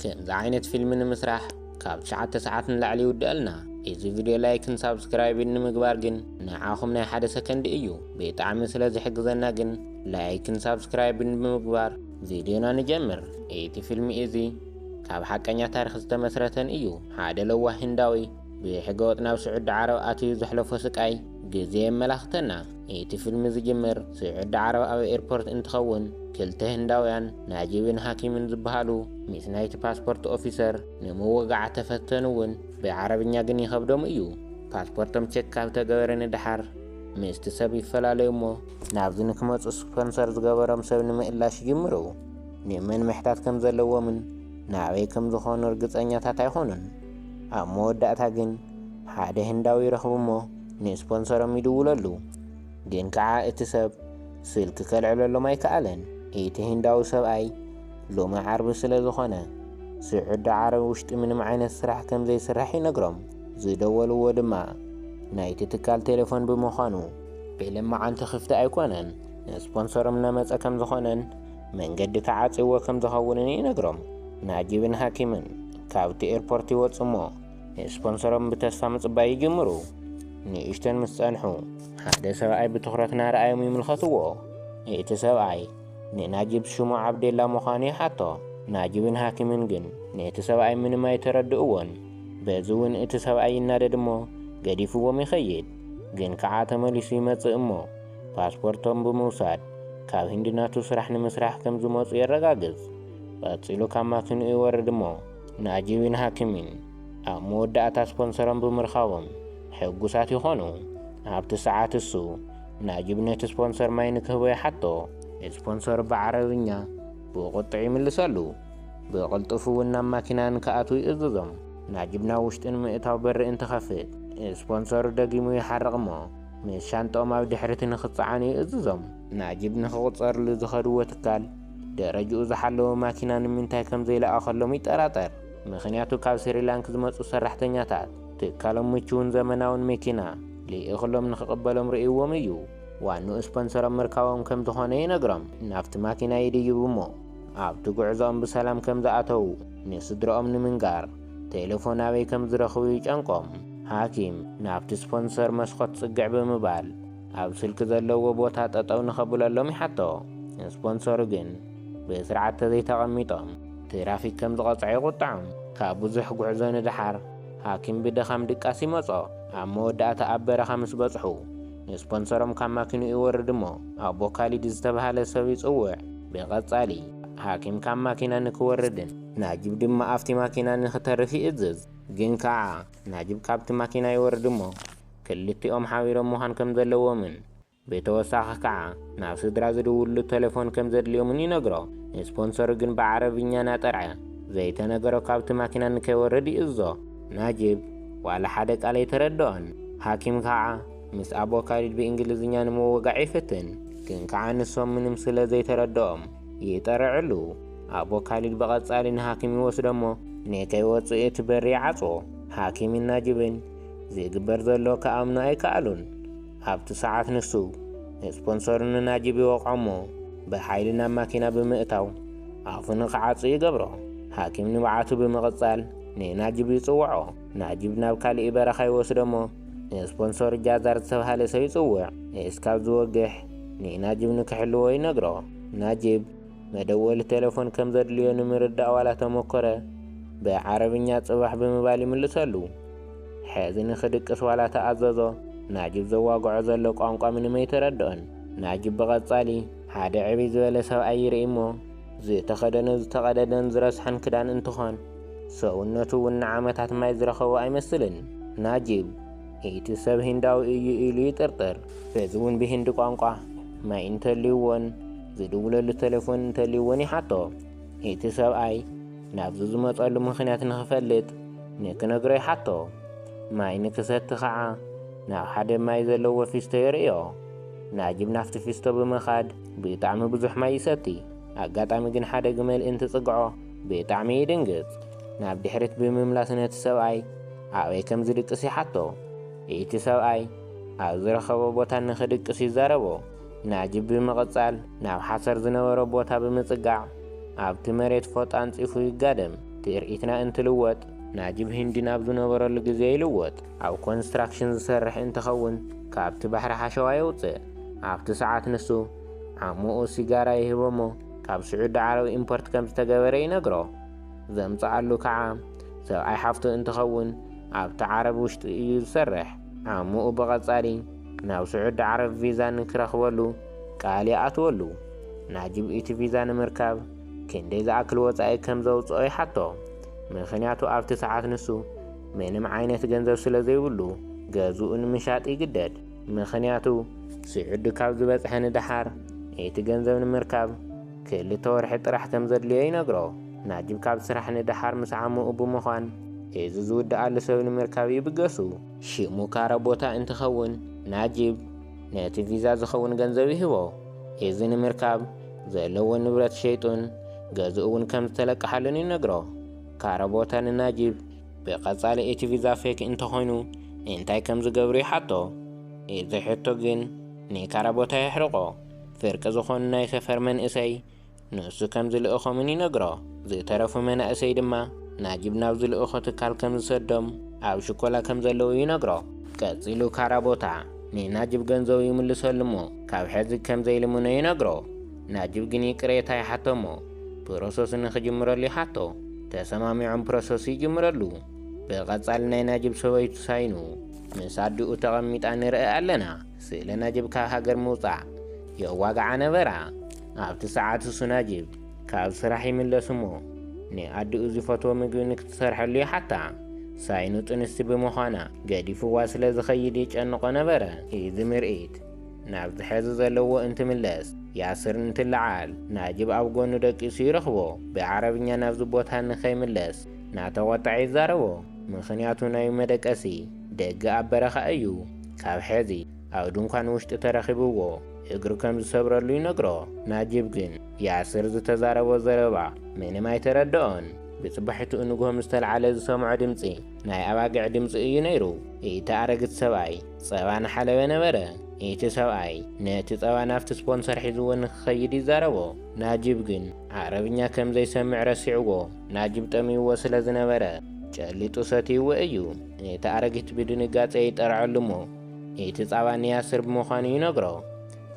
ከምዚ ዓይነት ፊልም ንምስራሕ ካብ 9 ሰዓት ንላዕሊ ይውድአልና። እዚ ቪድዮ ላይክን ሳብስክራይብን ንምግባር ግን ንዓኹም ናይ 1 ሰከንድ እዩ። ብጣዕሚ ስለ ዝሕግዘና ግን ላይክን ሳብስክራይብን ብምግባር ቪድዮና ንጀምር። እቲ ፊልም እዚ ካብ ሓቀኛ ታሪክ ዝተመስረተን እዩ። ሓደ ለዋህ ህንዳዊ ብሕገወጥ ናብ ስዑድ ዓረብ ኣትዩ ዘሕለፎ ስቃይ ግዜ የመላኽተና። እቲ ፊልም ዝጅምር ስዑድ ዓረብ ኣብ ኤርፖርት እንትኸውን ክልተ ህንዳውያን ናጂብን ሃኪምን ዝበሃሉ ምስ ናይቲ ፓስፖርት ኦፊሰር ንምውጋዕ ተፈተኑውን ብዓረብኛ ግን ይኸብዶም እዩ። ፓስፖርቶም ቼክ ካብ ተገበረ ንድሓር ምስቲ ሰብ ይፈላለዩ እሞ ናብዚ ንክመፁ ስፖንሰር ዝገበሮም ሰብ ንምእላሽ ይጅምሩ። ንመን ምሕታት ከም ዘለዎምን ናበይ ከም ዝኾኑ እርግፀኛታት ኣይኾኑን። ኣብ መወዳእታ ግን ሓደ ህንዳዊ ይረኽቡ እሞ ንስፖንሰሮም ይድውለሉ። ግን ከዓ እቲ ሰብ ስልኪ ከልዕለሎም ኣይከኣለን። እቲ ህንዳዊ ሰብኣይ ሎሚ ዓርቢ ስለ ዝኾነ ስዑድ ዓረብ ውሽጢ ምንም ዓይነት ስራሕ ከም ዘይስራሕ ይነግሮም። ዝደወልዎ ድማ ናይቲ ትካል ቴሌፎን ብምዃኑ ብልምዓንቲ ክፍቲ ኣይኮነን። ንስፖንሰሮም ነመፀ ከም ዝኾነን መንገዲ ከዓፅዎ ከም ዝኸውንን ይነግሮም። ናጂብን ሃኪምን ካብቲ ኤርፖርት ይወፁ እሞ ንስፖንሰሮም ብተስፋ ምፅባይ ይጅምሩ። ንእሽተን ምስ ፀንሑ ሓደ ሰብኣይ ብትኹረት ናረኣዮም ይምልኸትዎ። እቲ ሰብኣይ ንናጂብ ሽሙ ዓብደላ ምዃኑ ይሓቶ። ናጂብን ሃኪምን ግን ነቲ ሰብኣይ ምንም ኣይተረድእዎን። በዚ እውን እቲ ሰብኣይ ይናደድ እሞ ገዲፍዎም ይኸይድ። ግን ከዓ ተመሊሱ ይመፅእ እሞ ፓስፖርቶም ብምውሳድ ካብ ህንድናቱ ስራሕ ንምስራሕ ከም ዝመፁ የረጋግፅ። ቀፂሉ ካብ ማኪኑ ይወርድ እሞ ናጂብን ሃኪምን ኣብ መወዳእታ ስፖንሰሮም ብምርኻቦም ሕጉሳት ይኾኑ። ኣብቲ ሰዓት እሱ ናጂብ ነቲ ስፖንሰር ማይ ንክህቦ ይሓቶ። ስፖንሰር ብዓረብኛ ብቁጥዕ ይምልሰሉ። ብቕልጡፍ እውን ናብ ማኪና ንክኣትዉ ይእዝዞም። ናጂብ ናብ ውሽጢ ንምእታው በሪ እንትኸፍት ስፖንሰሩ ደጊሙ ይሓርቕ እሞ ምስ ሻንጦኦም ኣብ ድሕሪት ንኽፀዓኑ ይእዝዞም። ናጂብ ንኽቁፀርሉ ዝኸድዎ ትካል ደረጅኡ ዝሓለወ ማኪና ንምንታይ ከም ዘይለኣኸሎም ይጠራጠር። ምክንያቱ ካብ ስሪላንክ ዝመፁ ሰራሕተኛታት ትካሎም ምቹውን ዘመናውን መኪና ልኢኽሎም ንኽቕበሎም ርእይዎም እዩ። ዋንኡ ስፖንሰሮም ምርካቦም ከም ዝኾነ ይነግሮም። ናብቲ ማኪና ይድይቡ እሞ ኣብቲ ጉዕዞኦም ብሰላም ከም ዝኣተዉ ንስድሮኦም ንምንጋር ቴሌፎን ኣበይ ከም ዝረኽቡ ይጨንቆም። ሃኪም ናብቲ ስፖንሰር መስኮት ጽግዕ ብምባል ኣብ ስልኪ ዘለዎ ቦታ ጠጠው ንኸብለሎም ይሓቶ። ስፖንሰሩ ግን ብስርዓት ተዘይተቐሚጦም ትራፊክ ከም ዝቐፅዐ ይቁጣዖም። ካብ ብዙሕ ጉዕዞ ንድሓር ሃኪም ብድኻም ድቃስ ይመጾ። ኣብ መወዳእታ ኣብ በረኻ ምስ በፅሑ ንስፖንሰሮም ካብ ማኪኑ ይወርድ እሞ ኣቦ ካሊድ ዝተባሃለ ሰብ ይፅውዕ። ብቐጻሊ ሃኪም ካብ ማኪና ንክወርድን ናጂብ ድማ ኣብቲ ማኪና ንኽተርፍ ይእዝዝ። ግን ከዓ ናጂብ ካብቲ ማኪና ይወርድ እሞ ክልቲኦም ሓቢሮም ምዃን ከም ዘለዎምን ብተወሳኺ ከዓ ናብ ስድራ ዝድውሉ ቴሌፎን ከም ዘድልዮምን ይነግሮ። ስፖንሰሩ ግን ብዓረብኛ ናጠርዐ ዘይተነገሮ ካብቲ ማኪና ንከይወርድ ይእዞ። ናጂብ ዋላ ሓደ ቃል ኣይተረድኦን። ሃኪም ከዓ ምስ ኣቦ ካሊድ ብእንግሊዝኛ ንምውጋዕ ይፍትን። ግን ከዓ ንሶም ምንም ስለ ዘይተረድኦም ይጠርዕሉ። ኣቦ ካሊድ ብቐጻሊ ንሃኪም ይወስዶ እሞ ንከይወፅእ እቲ በሪ ይዓፅዎ። ሃኪምን ናጂብን ዝግበር ዘሎ ከኣምኑ ኣይከኣሉን። ኣብቲ ሰዓት ንሱ ስፖንሰሩ ንናጂብ ይወቕዖ እሞ ብሓይሊ ናብ ማኪና ብምእታው ኣፉ ንኽዓፅእ ይገብሮ። ሃኪም ንባዓቱ ብምቕጻል ንናጂብ ይፅውዖ። ናጂብ ናብ ካሊእ በረኻ ይወስዶ እሞ ንስፖንሰር ጃዛር ዝተባሃለ ሰብ ይፅውዕ። እስካብ ዝወግሕ ንናጂብ ንክሕልዎ ይነግሮ። ናጂብ መደወሊ ቴሌፎን ከም ዘድልዮ ንምርዳእ ዋላ ተሞከረ ብዓረብኛ ጽባሕ ብምባል ይምልሰሉ። ሕዚ ንኽድቅስ ዋላ ተኣዘዞ ናጂብ ዘዋግዖ ዘሎ ቋንቋ ምንም ኣይተረድኦን። ናጂብ ብቐጻሊ ሓደ ዕብይ ዝበለ ሰብኣይ ይርኢ እሞ ዝተኸደነ ዝተቐደደን ዝረስሐን ክዳን እንትኾን ሰውነቱ እውን ንዓመታት ማይ ዝረኸቦ ኣይመስልን። ናጂብ እቲ ሰብ ሂንዳዊ እዩ ኢሉ ይጥርጥር። በዚ እውን ብሂንዲ ቋንቋ ማይ እንተልይዎን ዝድውለሉ ቴሌፎን እንተልይዎን ይሓቶ። እቲ ሰብኣይ ናብዚ ዝመፀሉ ምኽንያት ንኽፈልጥ ንክነግሮ ይሓቶ። ማይ ንክሰቲ ከዓ ናብ ሓደ ማይ ዘለዎ ፊስቶ የርእዮ። ናጂብ ናፍቲ ፊስቶ ብምኻድ ብጣዕሚ ብዙሕ ማይ ይሰቲ። ኣጋጣሚ ግን ሓደ ግመል እንትጽግዖ ብጣዕሚ ይድንግጽ። ናብ ድሕሪት ብምምላስ ነቲ ሰብኣይ ኣበይ ከም ዝድቅስ ይሓቶ። እቲ ሰብኣይ ኣብ ዝረኸቦ ቦታ ንኽድቅስ ይዛረቦ። ናጂብ ብምቕጻል ናብ ሓሰር ዝነበሮ ቦታ ብምጽጋዕ ኣብቲ መሬት ፎጣ አንፂፉ ይጋደም። ترئيتنا انتلوت ناجب هندي نابزو نبرو الجزي لوت أو كونستراكشن زسرح انتخون كابت بحر حشوا يوتي عبت ساعات نسو عمو سيجارة يهبمو كاب سعود عربي إمبورت كم تجبري نجرو زمت علو كعام سواء حفتو انتخون عبت عرب وشت يسرح عمو بغت صاري ناو سعود عرب فيزا نكرخ ولو كالي أتولو ناجب إيتي فيزا نمركب كندي ذا أكل وطعي كم زوج أي حتى من خنياتو عبت ساعات نسو من معينة جنزو سلازي ولو جازو إن مشات يجدد من خنياتو سعود كاب زبط حن دحار إيتي جنزو نمركب كل تورحت راح تمزد لي نقرأ ناجب كاب سرح ندحار مسعمو أبو مخان إذا زود على سوي مركب يبقسو شيء مكاربوتا انت خون ناجب ناتي فيزا زخون جنزوي هو إذا مركب زي لو نبرت شيطان جازون كم تلك حلني نقرأ كاربوتا ناجب بقصال إيتي فيزا فيك انت خونو انتاي كم زقبري حتى إذا حتى جن ني كاربوتا يحرقو فرق زخون ناي سفر من إساي نسو كم زل أخو مني نقرأ زي طرف من أساي دما ناجب نابزو الأخو تكال كم زسدم أو شكولا كم زلو ينقرأ كاتزيلو كاربوتا ني ناجب جنزو يملسو لمو كاب حزي كم زي لمو ينقرأ ناجب جني كريتاي حتمو بروسوس نخجمرو لي حتو تسمامي عن بروسوسي جمرلو بغصال ناي ناجب سويتو ساينو من صادقو تغميت أن رأي ألنا سيلا ناجب كهاجر موطع يواقع نبرا عبت ساعات سناجب كاب سراحي من لسمو ني أدو أزي فتوى مجونك تسرح لي حتى ساينو تنسي بمخانا قادي فواسلة زخيديك أنقو نبرا إذا مرئيت نابد حزز لو انت ملاس ياسر انت اللعال ناجب أبقونو دك يسي رخبو بعربيا نافذ بوتها نخي ملاس ناتواتعي زاربو من خنياتو نايو مدك أسي دق أبرخ أيو كاب حزي أو دون كان وشت ترخبوو اقرو كم زسبر اللي نقرأ ناجب جن ياسر زتزاربو زربا من ما يتردون بصبحتو انقوه مستل على زسامع دمسي ناي أواقع دمسي ينيرو إيتا أرقت سواي صوان حلوة نبرا إيتا سواي ناتي صوان أفت سبونسر حزوان خيدي زاربو ناجب جن عربيا كم زي سمع رسيعو ناجب تمي وصل زنبرا جاليتو ساتي وأيو إيتا أرقت بدون قات ايت أرعلمو إيتا صوان ياسر بمخاني ينقرأ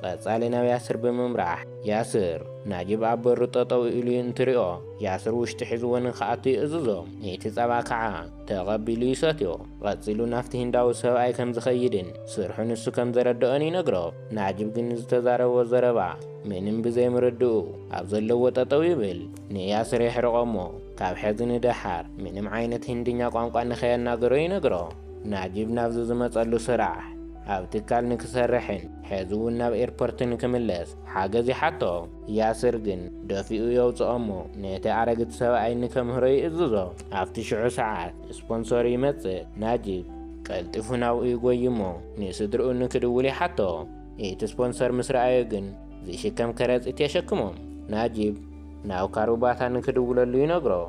قصالنا ياسر بممراح ياسر ناجب عبر تطو إلي انتريو ياسر وشت حزوان خاطي إززو إيتي صباكعا تغبي ساتيو قصيلو نفتهن داو سواي كم زخيدن سرحو نسو كم زردواني نقرو ناجب جنز تزارو وزربا منن بزي مردو أبزلو تطو يبل ني ياسر يحرقمو كاب حزن دحار من معينة هندنيا قوانقوان خيال ناقرو ينقرو ناجب نافزو زمتقلو سراح أو تكال نكسرحن حزونا بإيربورت نكملس حاجزي حتى ياسر جن دافئو يوت أمو نيتا عرقت سواء نكمهري إزوزو أفتشعو ساعات سبونسوري متى ناجب كالتفونا وإيقوي يمو نيسدرقو نكدولي حتى إيت سبونسور مصر آيقن زي شكم كرز إتياشكمو ناجب ناو كاروباتا نكدولو اللي نقرو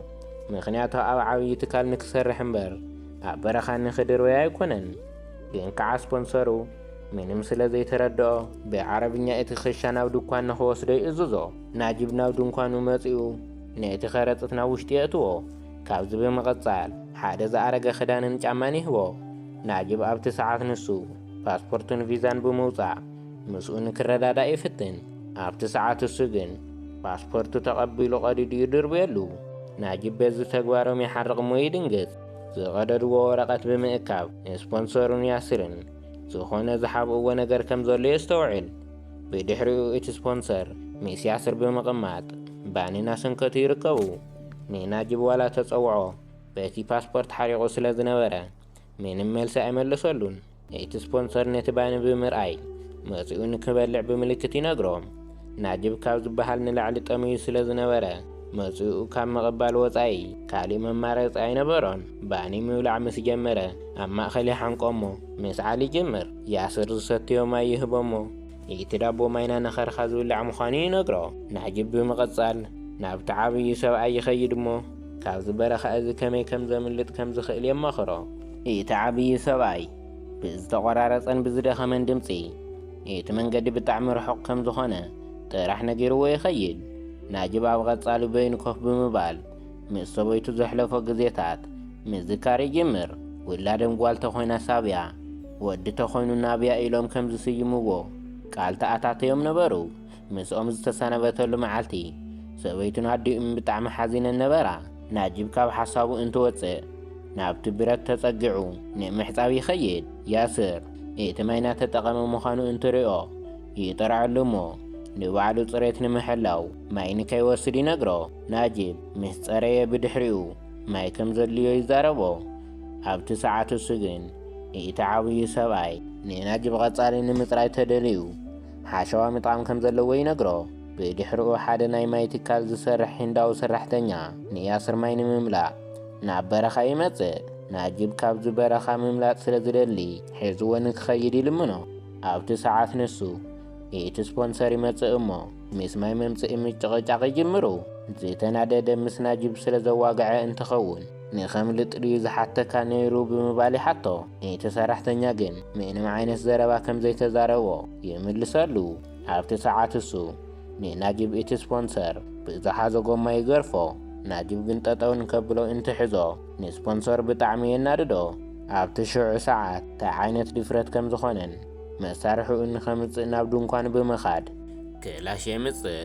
مخنياتو أو عاوي تكال نكسرحن بر أبرخان نخدر ويايكونن جن كع سبونسرو من مثل زي تردو بعربية اتخشنا ودكان نخوص دي إزوزو ناجبنا ودكانو مزيو نيتي خرطتنا وشتياتو كابز بمغطال حادث أرق خدان جاماني هو ناجب أبت ساعات نسو باسبورتون فيزان بموزع مسؤول كردادا يفتن أبت ساعات السجن باسبورتو تقبلو قديد يدر بيلو ناجب بيزو تقوارو ميحرق مويدنجز زغدر ورقت بمئكاب سبونسرون ياسرن زخونا زحاب ونقر كم زول يستوعل بدحريو إت سبونسر ميس ياسر بمقمات باني ناسن كتير كو ني ناجب ولا تتصوعو بيتي باسبورت حريقو سلازنورا من ملسا أمل سولون إت سبونسر نتباني بمرأي مزيون كبالع بملكتي نقروم ناجب كابز بحال نلعلي تأمي سلازنورا مزيو كام مقبال وطعي كالي ممارس عين برون باني مولع مسجمرة أما خلي حنقومو مسعالي جمر ياسر ستيو ما يهبومو يتدابو ماينا نخر خازو اللعمخاني نقرو نعجب بمغصال نابتعابي يسو أي خيدمو كابز برخ أزي كمي كم زملت كم زخيل يمخرو يتعابي يسو أي بزدقرارس أن بزدخ من دمسي يتمن قد بتعمر حق كم زخانة ترح نقيرو ويخيد ناجب أبغى تصالو بين كوف بمبال ምስ ሰበይቱ ዘሕለፎ ግዜታት ምዝካር ይጅምር። ውላድም ጓል ተኾይና ሳብያ ወዲ ተኾይኑ ናብያ ኢሎም ከም ዝስይምዎ ቃል ተኣታተዮም ነበሩ። ምስኦም ዝተሰነበተሉ መዓልቲ ሰበይቱን ኣዲኡም ብጣዕሚ ሓዚነን ነበራ። ናጂብ ካብ ሓሳቡ እንትወፅእ ናብቲ ብረት ተጸጊዑ ንምሕጻብ ይኸይድ። ያስር እቲ ማይ እናተጠቐመ ምዃኑ እንትሪኦ ይጥርዐሉ እሞ ንባዕሉ ጽሬት ንምሕላው ማይ ንከይወስድ ይነግሮ። ናጂብ ምስ ጸረየ ብድሕሪኡ ማይ ከም ዘድልዮ ይዛረቦ። ኣብቲ ሰዓት እሱ ግን እቲ ዓብዪ ሰብኣይ ንናጂብ ቐጻሊ ንምጽራይ ተደልዩ ሓሸዋ ምጥቃም ከም ዘለዎ ይነግሮ። ብድሕሪኡ ሓደ ናይ ማይ ትካል ዝሰርሕ ህንዳዊ ሰራሕተኛ ንያስር ማይ ንምምላእ ናብ በረኻ ይመጽእ። ናጂብ ካብዚ በረኻ ምምላጥ ስለ ዝደሊ ሒዝዎ ንክኸይድ ይልምኖ። ኣብቲ ሰዓት ንሱ እቲ ስፖንሰር ይመጽእ እሞ ምስ ማይ መምጽኢ ምጭቕጫቕ ይጅምሩ። ዝተናደደ ምስ ናጂብ ስለ ዘዋግዐ እንትኸውን ንኸምልጥ ድዩ ዝሓተካ ነይሩ ብምባል ይሓቶ። እቲ ሰራሕተኛ ግን ምንም ዓይነት ዘረባ ከም ዘይተዛረቦ ይምልሰሉ። ኣብቲ ሰዓት እሱ ንናጂብ እቲ ስፖንሰር ብዝሓዞ ጎማ ይገርፎ። ናጂብ ግን ጠጠው ንከብሎ እንትሕዞ ንስፖንሰር ብጣዕሚ የናድዶ። ኣብቲ ሽዑ ሰዓት እንታይ ዓይነት ድፍረት ከም ዝኾነን መሳርሒኡ ንኸምጽእ ናብ ድንኳን ብምኻድ ክላሽ የምጽእ።